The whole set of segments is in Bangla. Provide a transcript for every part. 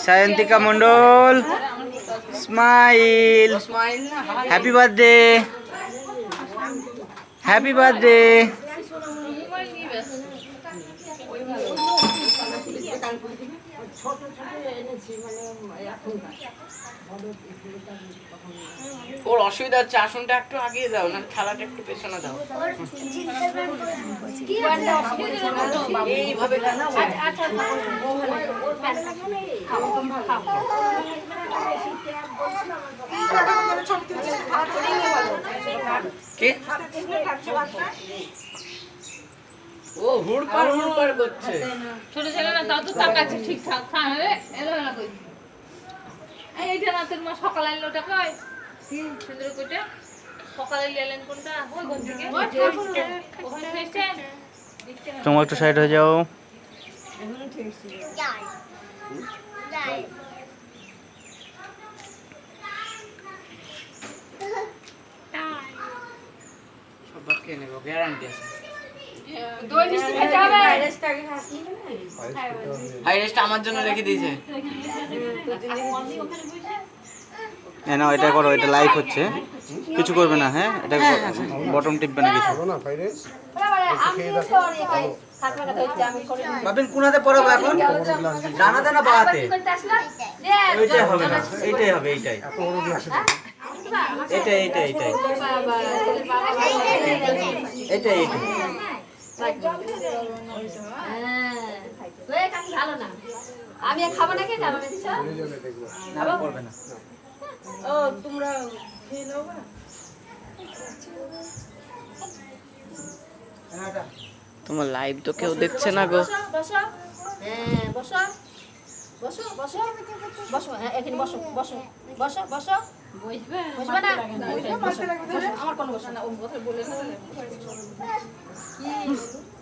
Sayantika Mondal smile, happy birthday, happy birthday. ওর অসুবিধা হচ্ছে, আসনটা একটু আগিয়ে দাও, না থালাটা একটু পেছনে দাও। এইভাবে ও হুড়পাড় করছে। ছোট ছেলে না, তাও তো তাকাচ্ছে ঠিকঠাক। এলোমেলো কই এইটা না, তোর মা সকালে আনলো ওটা কই সুন্দর কইটা সকালে এলেন কোনটা ওই ঘর থেকে ওখানে ফেসছেন। তোমরা একটু সাইড হয়ে যাও। সব খেয়ে নেবো, গ্যারান্টি আছে। হাই রেস্ট আমার জন্য রেখে দিয়েছে। না এটা করো, এটা লাইভ হচ্ছে, কিছু করবে না। হ্যাঁ, এটা বটম টিপবে না কিছু। বাবিন কোনাতে পড়াবো এখন, ডানাতে না বাঁতে? এইটাই হবে না, এইটাই হবে, এইটাই এইটাই এইটাই এইটাই এইটাই এইটাই। আমি খাবো না, খেয়ে যাবো না। ও তোমরা খেয়ে নাও। তোমার লাইভ তো কেউ দেখছে না গো। বসো, হ্যাঁ বসো বসো বসো বসো, হ্যাঁ এখানে বসো বসো বসো বসো। বসবে না, আমার কোনো বসো না, ও কথা বলে না।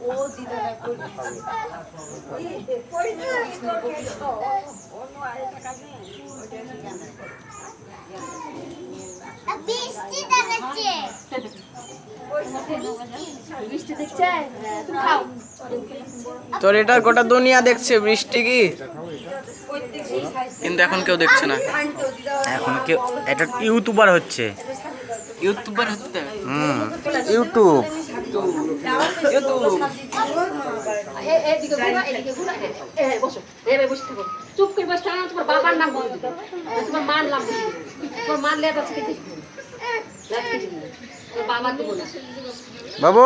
ও দিদা তোর এটা গোটা দুনিয়া দেখছে বৃষ্টি কি, কিন্তু এখন কেউ দেখছে না। এখন কেউ, এটা ইউটিউবার হচ্ছে। ইউটিউবার হতে ইউটিউব। চুপ করে বসে থাকো, তোমার বাবার নাম বলো, তোমার মার নাম বলো, তোমার মার লেট আছে কি বাবা তো বলো। বাবু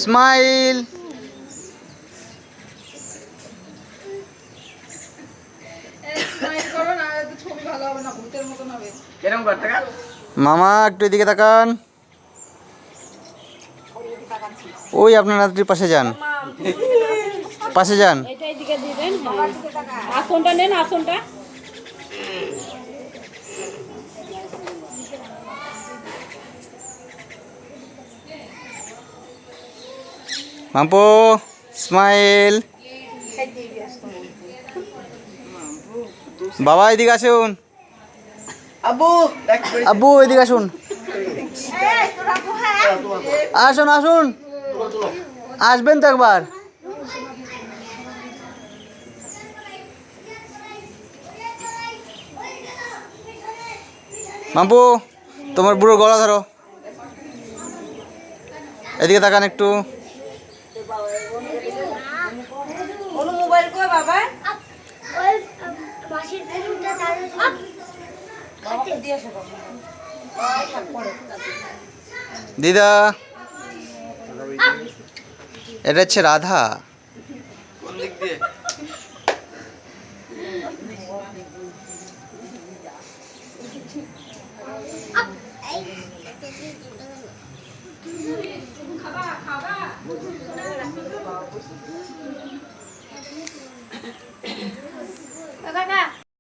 স্মাইল। মামা একটু এদিকে তাকান। ওই আপনার রাত্রির পাশে যান, পাশে যান। এটা এদিকে দিবেন, আসনটা নেন, আসনটা। মাম্পু স্মাইল। বাবা এদিকে আসুন, আবু আব্বু এদিকে আসুন, আসুন আসুন, আসবেন তো একবার। মাম্পু তোমার বুড়ো গলা ধরো, এদিকে তাকান একটু। মোবাইল কই বাবা? দিদা এটা হচ্ছে রাধা। কোন দিক দিয়ে? কাকা